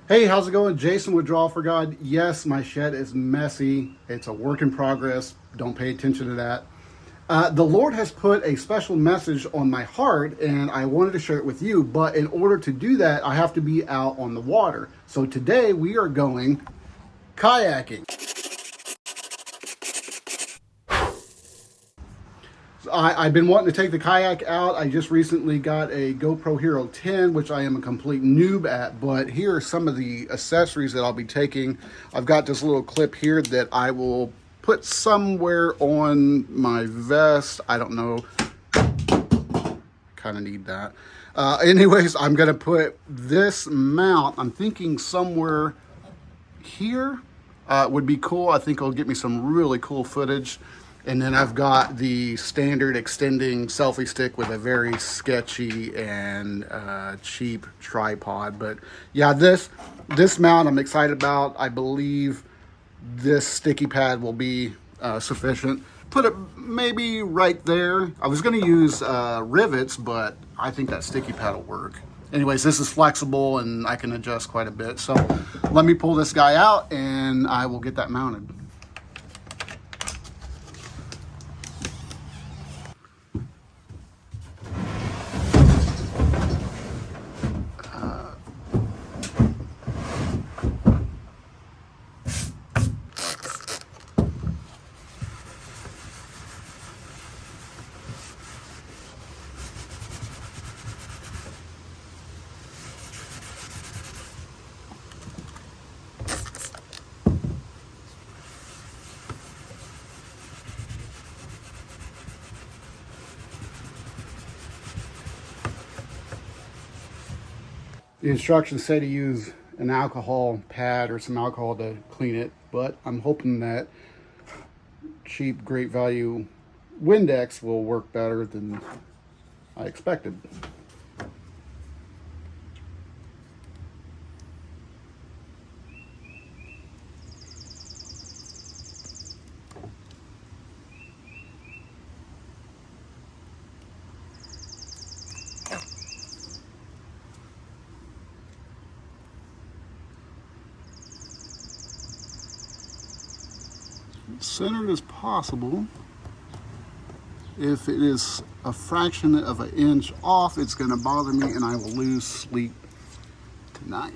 Hey, how's it going? Jason with Draw for God. Yes, my shed is messy. It's a work in progress. Don't pay attention to that. The Lord has put a special message on my heart, and I wanted to share it with you. But in order to do that, I have to be out on the water. So today we are going kayaking. I've been wanting to take the kayak out. I just recently got a GoPro Hero 10, which I am a complete noob at, but here are some of the accessories that I'll be taking. I've got this little clip here that I will put somewhere on my vest. I don't know. Kind of need that. Anyways, I'm going to put this mount, I'm thinking somewhere here would be cool. I think it'll get me some really cool footage. And then I've got the standard extending selfie stick with a very sketchy and cheap tripod. But yeah, this mount I'm excited about. I believe this sticky pad will be sufficient. Put it maybe right there. I was going to use rivets, but I think that sticky pad will work. Anyways, this is flexible and I can adjust quite a bit. So let me pull this guy out and I will get that mounted. The instructions say to use an alcohol pad or some alcohol to clean it, but I'm hoping that cheap, great value Windex will work better than I expected. Centered as possible. If it is a fraction of an inch off, it's going to bother me and I will lose sleep tonight.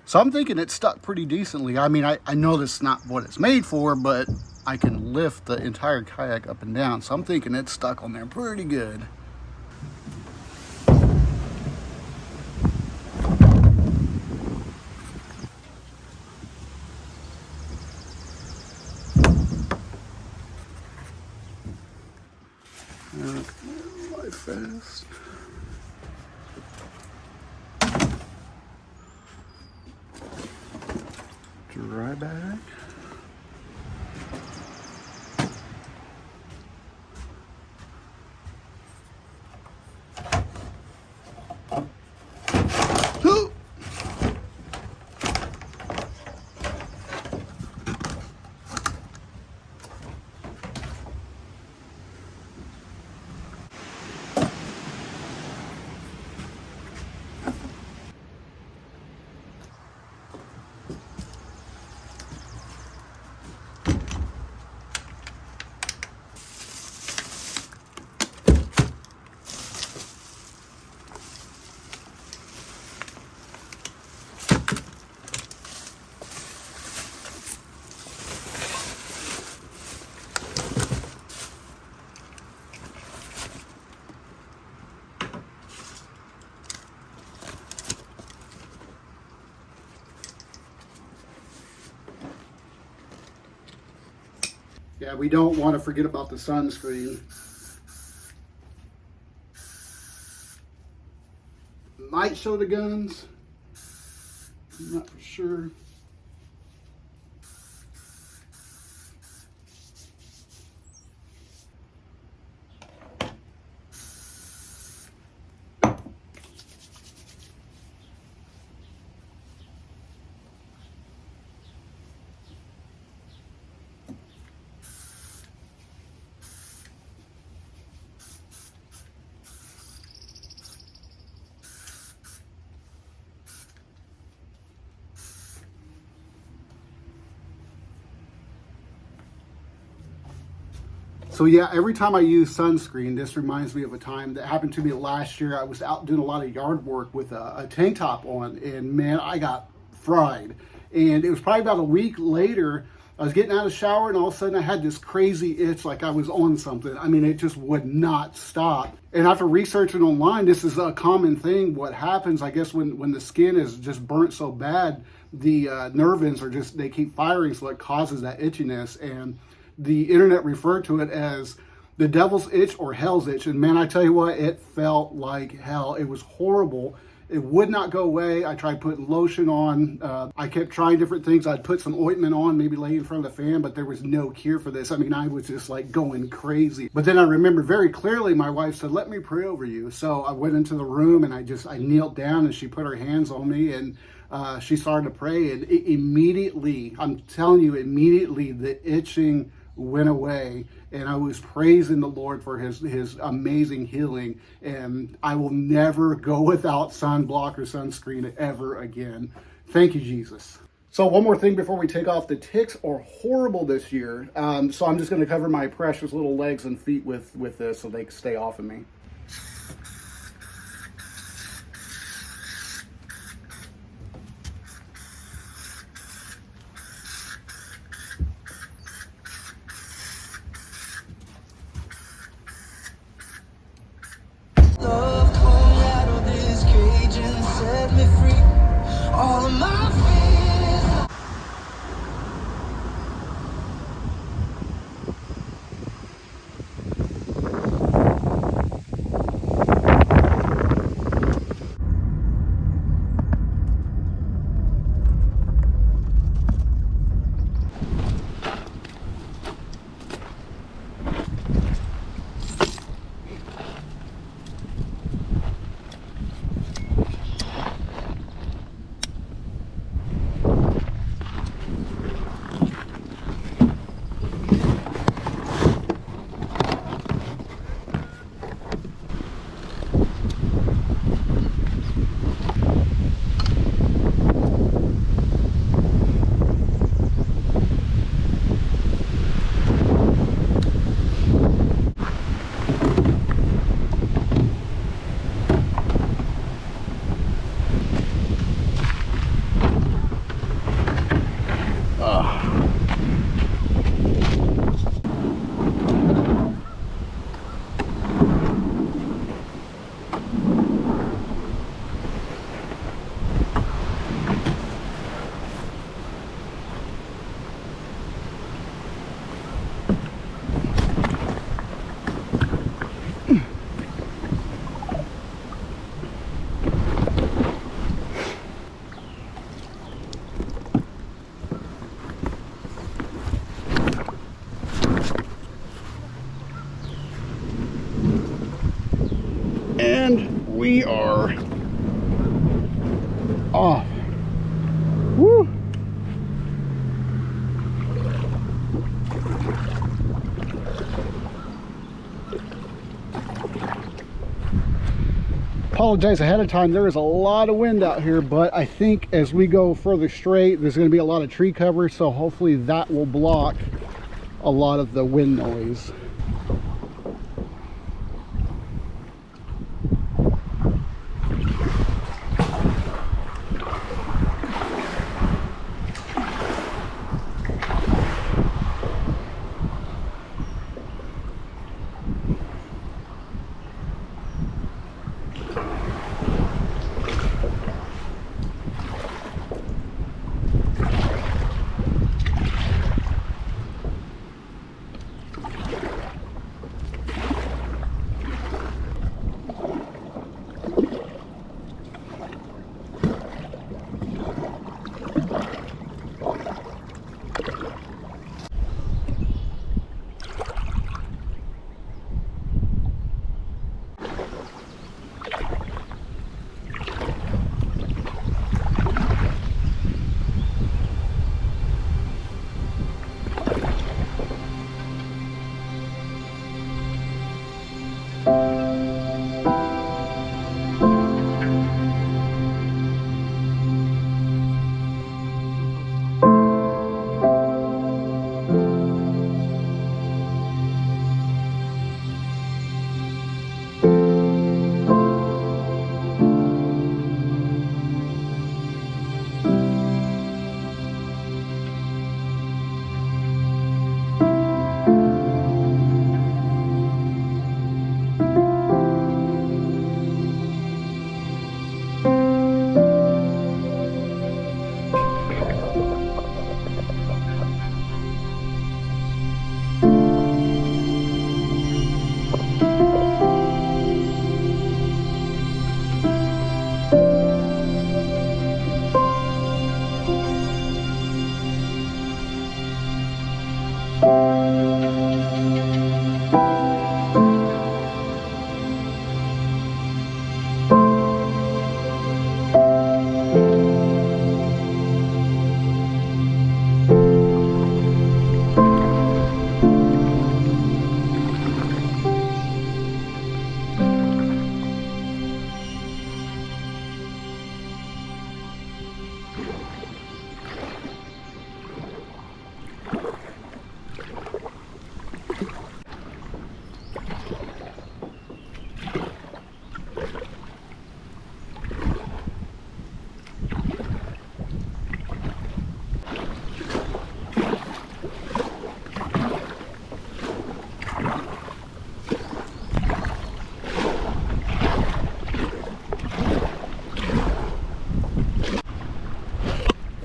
So I'm thinking it stuck pretty decently. I mean, I know that's not what it's made for, but I can lift the entire kayak up and down. So I'm thinking it's stuck on there pretty good. Light fast. Dry bag. Yeah, we don't want to forget about the sunscreen. Might show the guns. I'm not for sure. So yeah, every time I use sunscreen, this reminds me of a time that happened to me last year. I was out doing a lot of yard work with a tank top on, and man, I got fried. And it was probably about a week later, I was getting out of the shower, and all of a sudden I had this crazy itch like I was on something. I mean, it just would not stop. And after researching online, this is a common thing. What happens, I guess, when the skin is just burnt so bad, the nerve ends are just, they keep firing, so it causes that itchiness. And the internet referred to it as the devil's itch or hell's itch. And man, I tell you what, it felt like hell. It was horrible. It would not go away. I tried putting lotion on. I kept trying different things. I'd put some ointment on, maybe lay in front of the fan, but there was no cure for this. I mean, I was just like going crazy. But then I remember very clearly my wife said, let me pray over you. So I went into the room and I knelt down, and she put her hands on me, and she started to pray. And immediately, I'm telling you, immediately the itching went away, and I was praising the Lord for his amazing healing. And I will never go without sunblock or sunscreen ever again. Thank you, Jesus. So one more thing before we take off. The ticks are horrible this year, so I'm just going to cover my precious little legs and feet with this so they can stay off of me. Love pulled me out of this cage and set me free. All of my fears. And we are off. Woo! Apologize ahead of time. There is a lot of wind out here, but I think as we go further straight, there's going to be a lot of tree cover, so hopefully that will block a lot of the wind noise.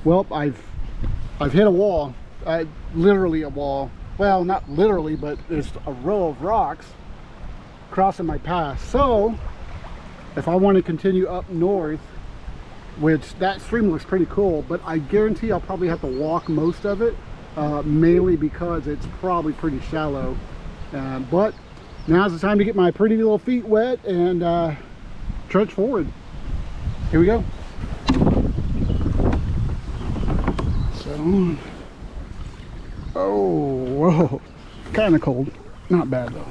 Well, I've hit a wall, literally a wall. Well, not literally, but there's a row of rocks crossing my path. So if I want to continue up north, which that stream looks pretty cool, but I guarantee I'll probably have to walk most of it, mainly because it's probably pretty shallow. But now's the time to get my pretty little feet wet and trudge forward. Here we go. Oh, whoa, kind of cold. Not bad though.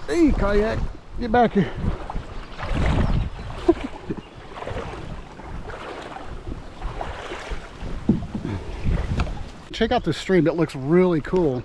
Hey, kayak, get back here. Check out this stream, it looks really cool.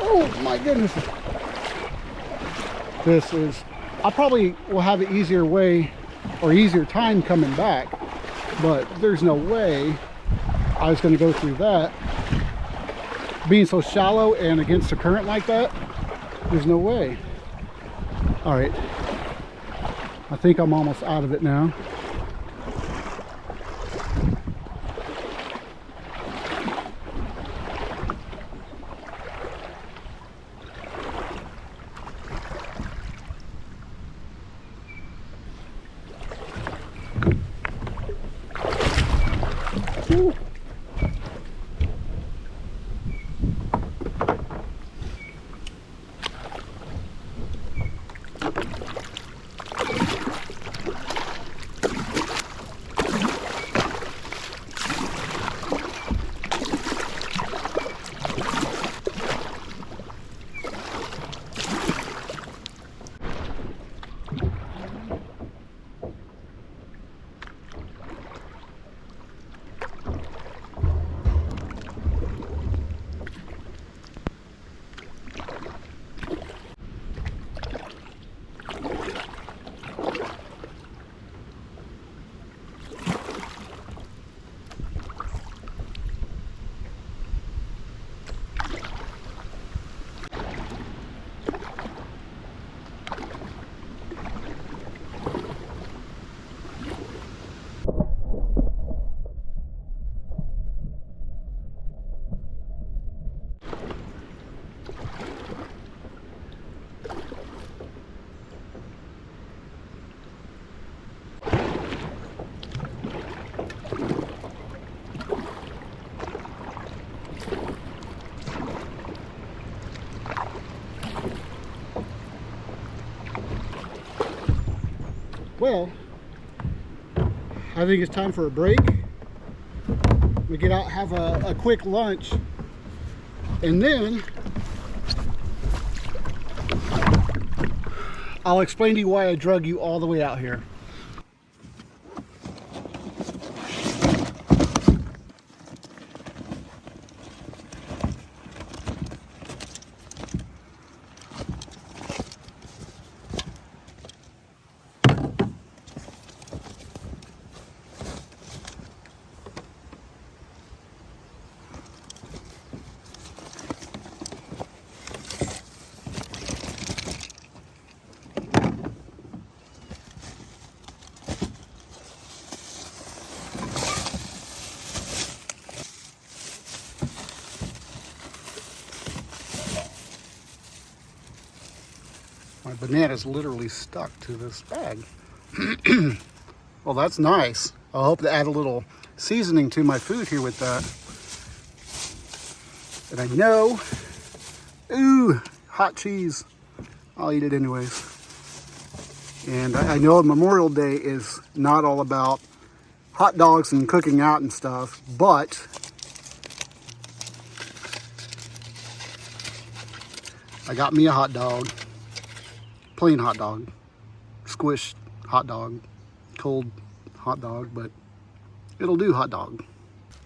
Oh my goodness. This is, I probably will have an easier way or easier time coming back, but there's no way I was going to go through that. Being so shallow and against the current like that, there's no way. All right, I think I'm almost out of it now. Ooh. Well, I think it's time for a break. We get out, have a quick lunch, and then I'll explain to you why I drug you all the way out here. My banana's literally stuck to this bag. Well, that's nice. I hope to add a little seasoning to my food here with that. And I know, ooh, hot cheese. I'll eat it anyways. And I know Memorial Day is not all about hot dogs and cooking out and stuff, but I got me a hot dog. Plain hot dog, squished hot dog, cold hot dog, but it'll do hot dog.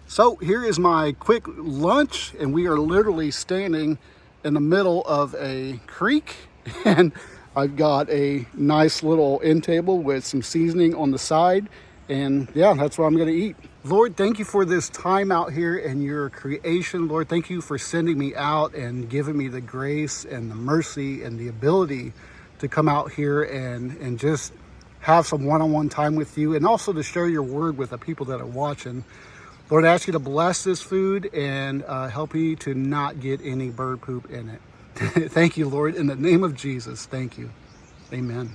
So here is my quick lunch, and we are literally standing in the middle of a creek, and I've got a nice little end table with some seasoning on the side, and yeah, that's what I'm gonna eat. Lord, thank you for this time out here and your creation. Lord, thank you for sending me out and giving me the grace and the mercy and the ability to come out here and just have some one-on-one time with you, and also to share your word with the people that are watching. Lord, I ask you to bless this food and help me to not get any bird poop in it. Thank you, Lord, in the name of Jesus. Thank you. Amen.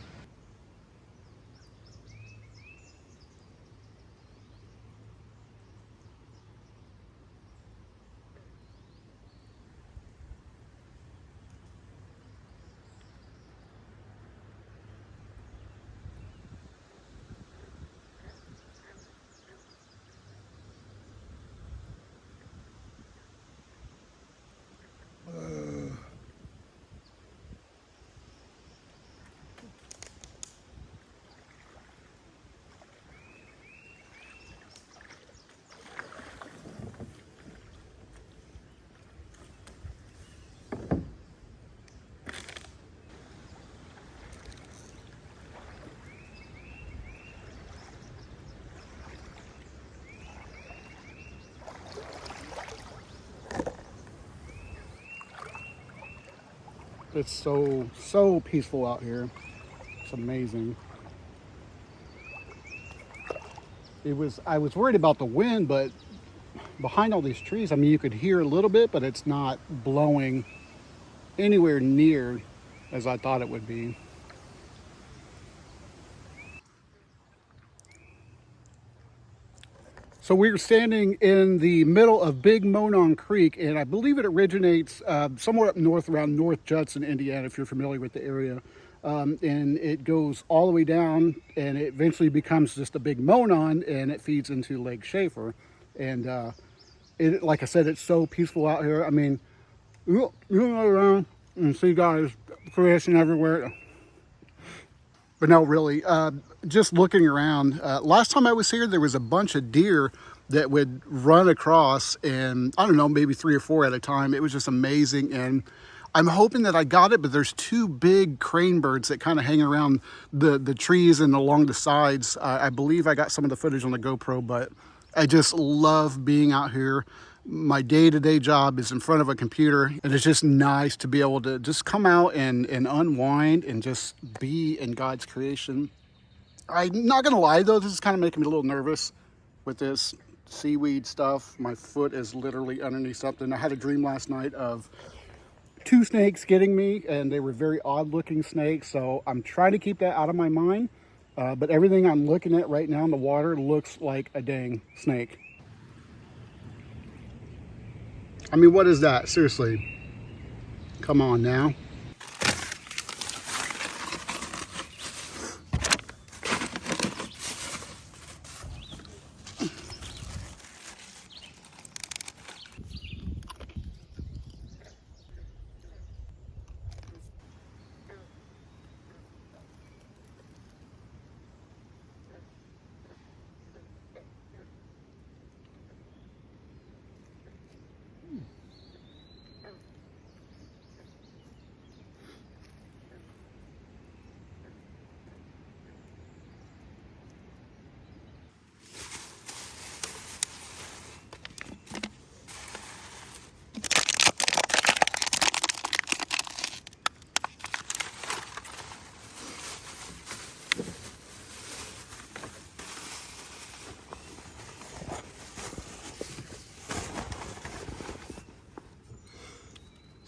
It's so peaceful out here. It's amazing. I was worried about the wind, but behind all these trees, I mean, you could hear a little bit, but it's not blowing anywhere near as I thought it would be. So we're standing in the middle of Big Monon Creek, and I believe it originates somewhere up north around North Judson, Indiana, if you're familiar with the area. And it goes all the way down, and it eventually becomes just a big Monon, and it feeds into Lake Schaefer. And like I said, it's so peaceful out here. I mean, you go around and see guys creation everywhere. But no, really, just looking around, last time I was here, there was a bunch of deer that would run across, and I don't know, maybe 3 or 4 at a time. It was just amazing, and I'm hoping that I got it, but there's 2 big crane birds that kind of hang around the trees and along the sides. I believe I got some of the footage on the GoPro, but I just love being out here. My day-to-day job is in front of a computer, and it's just nice to be able to just come out and unwind and just be in God's creation. I'm not gonna lie though, this is kind of making me a little nervous with this seaweed stuff. My foot is literally underneath something. I had a dream last night of 2 snakes getting me, and they were very odd looking snakes, so I'm trying to keep that out of my mind. But everything I'm looking at right now in the water looks like a dang snake. I mean, what is that? Seriously. Come on now.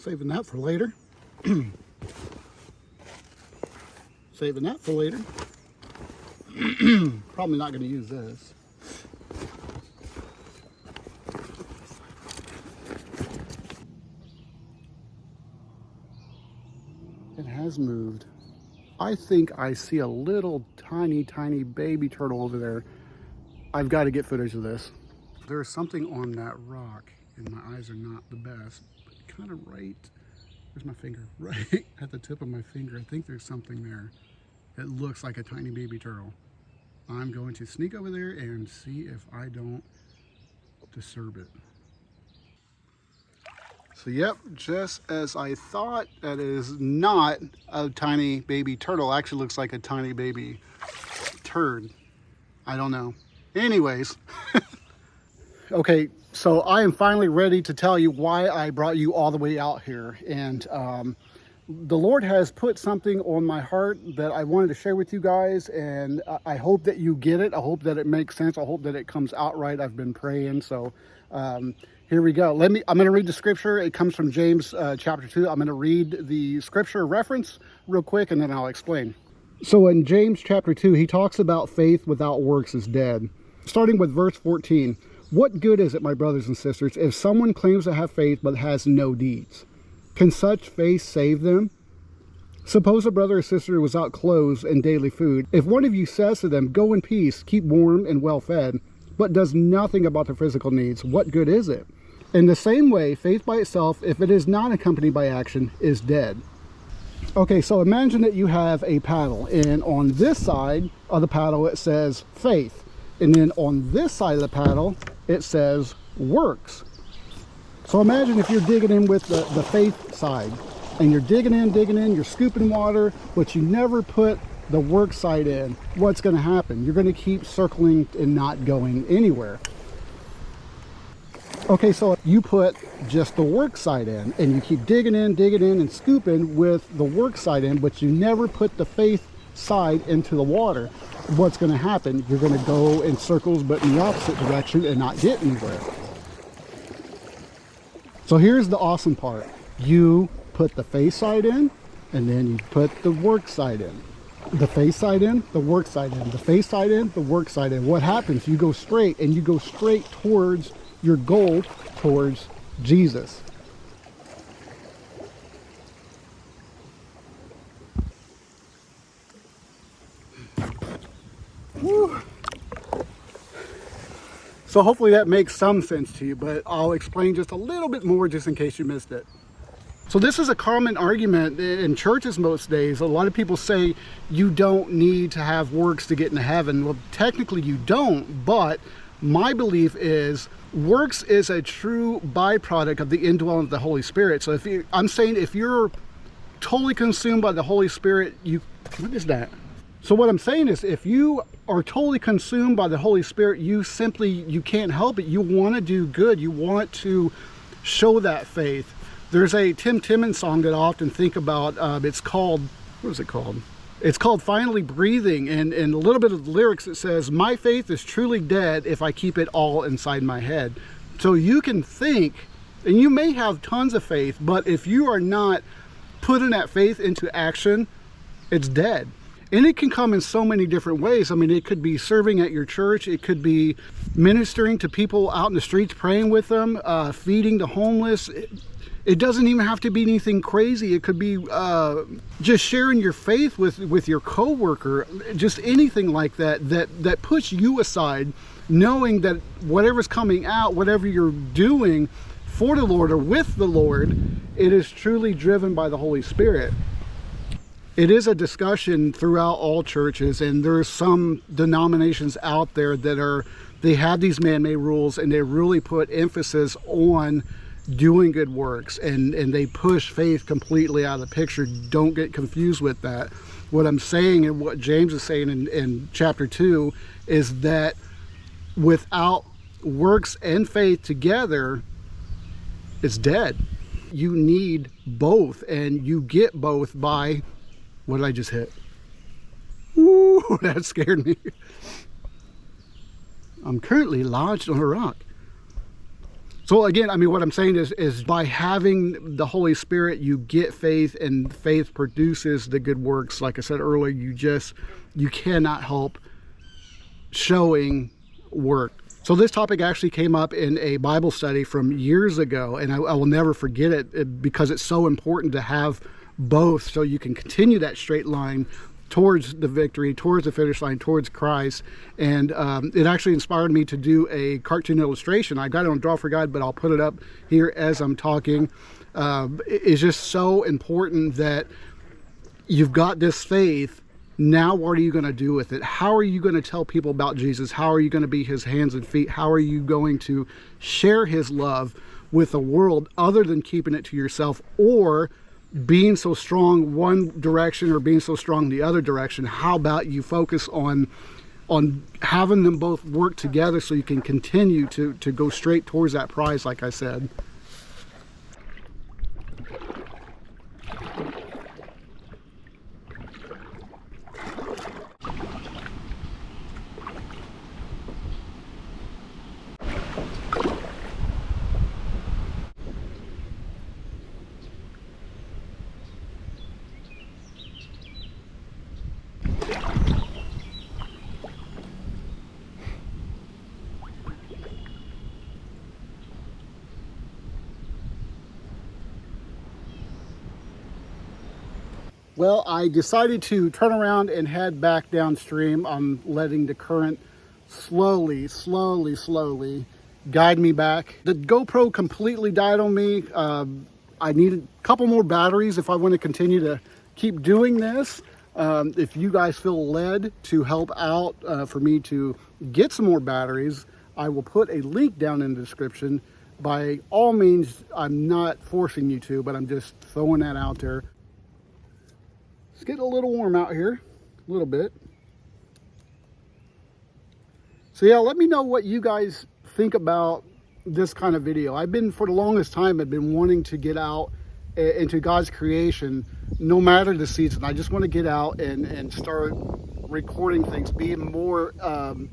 Saving that for later. Saving that for later. Probably not going to use this. It has moved. I think I see a little tiny baby turtle over there. I've got to get footage of this. There's something on that rock, and my eyes are not the best, but kind of right, where's my finger? Right at the tip of my finger. I think there's something there. It looks like a tiny baby turtle. I'm going to sneak over there and see if I don't disturb it. So yep, just as I thought, that is not a tiny baby turtle. Actually looks like a tiny baby turd. I don't know. Anyways, okay, so I am finally ready to tell you why I brought you all the way out here. And the Lord has put something on my heart that I wanted to share with you guys, and I hope that you get it. I hope that it makes sense. I hope that it comes out right. I've been praying, so here we go. I'm going to read the scripture. It comes from James chapter 2. I'm going to read the scripture reference real quick, and then I'll explain. So in James chapter 2, he talks about faith without works is dead. Starting with verse 14. What good is it, my brothers and sisters, if someone claims to have faith but has no deeds? Can such faith save them? Suppose a brother or sister was without clothes and daily food. If one of you says to them, go in peace, keep warm and well fed, but does nothing about their physical needs, what good is it? In the same way, faith by itself, if it is not accompanied by action, is dead. Okay, so imagine that you have a paddle, and on this side of the paddle it says faith, and then on this side of the paddle it says works. So imagine if you're digging in with the faith side, and you're digging in, you're scooping water, but you never put the work side in. What's going to happen? You're going to keep circling and not going anywhere. Okay, so you put just the work side in, and you keep digging in and scooping with the work side in, but you never put the faith side into the water. What's going to happen? You're going to go in circles, but in the opposite direction, and not get anywhere. So here's the awesome part. You put the faith side in, and then you put the work side in. The faith side in, the work side in. The faith side in, the work side in. What happens? You go straight, and you go straight towards your goal, towards Jesus. Woo. So hopefully that makes some sense to you, but I'll explain just a little bit more just in case you missed it. So this is a common argument in churches most days. A lot of people say you don't need to have works to get into heaven. Well, technically you don't, but my belief is works is a true byproduct of the indwelling of the Holy Spirit. So I'm saying if you're totally consumed by the Holy Spirit, what is that? So what I'm saying is if you are totally consumed by the Holy Spirit, you can't help it. You want to do good. You want to show that faith. There's a Tim Timmons song that I often think about. It's called, what is it called? It's called Finally Breathing. And a little bit of the lyrics, it says, my faith is truly dead if I keep it all inside my head. So you can think, and you may have tons of faith, but if you are not putting that faith into action, it's dead. And it can come in so many different ways. I mean, it could be serving at your church. It could be ministering to people out in the streets, praying with them, feeding the homeless. It doesn't even have to be anything crazy. It could be just sharing your faith with your coworker, just anything like that puts you aside, knowing that whatever's coming out, whatever you're doing for the Lord or with the Lord, it is truly driven by the Holy Spirit. It is a discussion throughout all churches, and there are some denominations out there that they have these man-made rules, and they really put emphasis on doing good works, and they push faith completely out of the picture. Don't get confused with that. What I'm saying, and what James is saying in chapter 2, is that without works and faith together, it's dead. You need both, and you get both by, what did I just hit? Ooh, that scared me. I'm currently lodged on a rock. So again, I mean, what I'm saying is by having the Holy Spirit, you get faith, and faith produces the good works. Like I said earlier, you cannot help showing work. So this topic actually came up in a Bible study from years ago, and I will never forget it because it's so important to have both, so you can continue that straight line towards the victory, towards the finish line, towards Christ. And it actually inspired me to do a cartoon illustration. I got it on Draw for God, but I'll put it up here as I'm talking. It's just so important that you've got this faith. Now what are you going to do with it? How are you going to tell people about Jesus? How are you going to be his hands and feet? How are you going to share his love with the world other than keeping it to yourself, or being so strong one direction or being so strong the other direction? How about you focus on having them both work together so you can continue to go straight towards that prize, like I said. Well, I decided to turn around and head back downstream. I'm letting the current slowly guide me back. The GoPro completely died on me. I needed a couple more batteries if I want to continue to keep doing this. If you guys feel led to help out for me to get some more batteries, I will put a link down in the description. By all means, I'm not forcing you to, but I'm just throwing that out there. It's getting a little warm out here, a little bit. So yeah, let me know what you guys think about this kind of video. For the longest time, I've been wanting to get out into God's creation, no matter the season. I just want to get out and start recording things, being more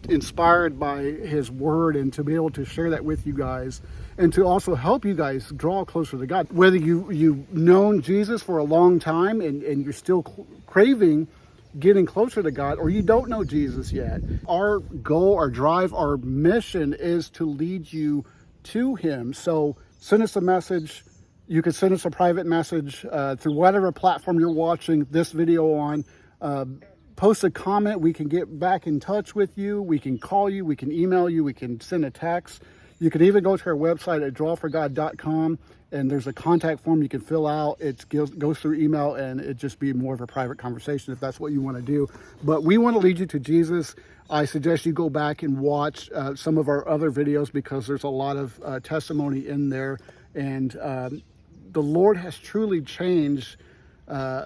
inspired by his word, and to be able to share that with you guys, and to also help you guys draw closer to God. Whether you've known Jesus for a long time and you're still craving getting closer to God, or you don't know Jesus yet, our goal, our drive, our mission is to lead you to him. So send us a message. You can send us a private message through whatever platform you're watching this video on. Post a comment. We can get back in touch with you. We can call you. We can email you. We can send a text. You can even go to our website at drawforgod.com, and there's a contact form you can fill out. It goes through email, and it just be more of a private conversation if that's what you want to do. But we want to lead you to Jesus. I suggest you go back and watch some of our other videos, because there's a lot of testimony in there. And the Lord has truly changed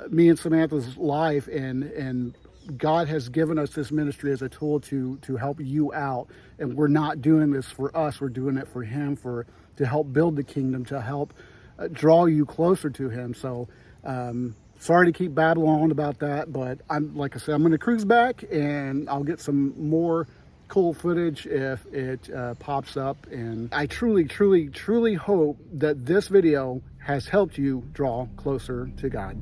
me and Samantha's life, and God has given us this ministry as a tool to help you out. And we're not doing this for us, we're doing it for him, to help build the kingdom, to help draw you closer to him. So sorry to keep babbling on about that, but like I said, I'm going to cruise back, and I'll get some more cool footage if it pops up. And I truly hope that this video has helped you draw closer to God.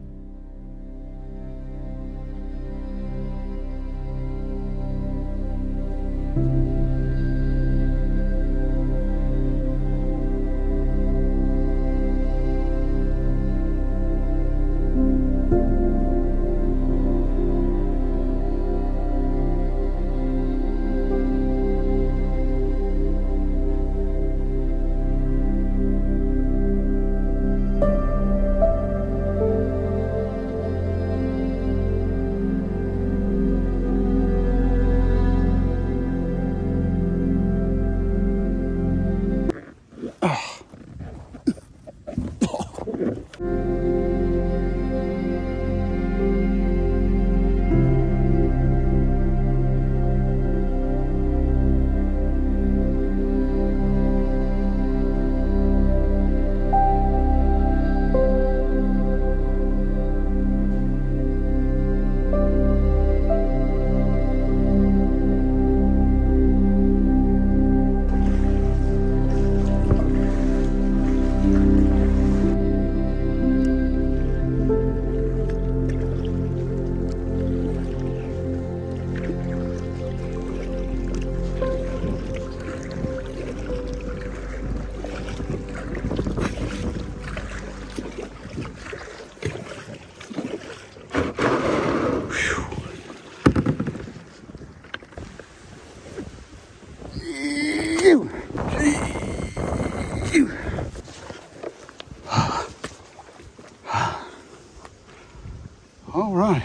All right.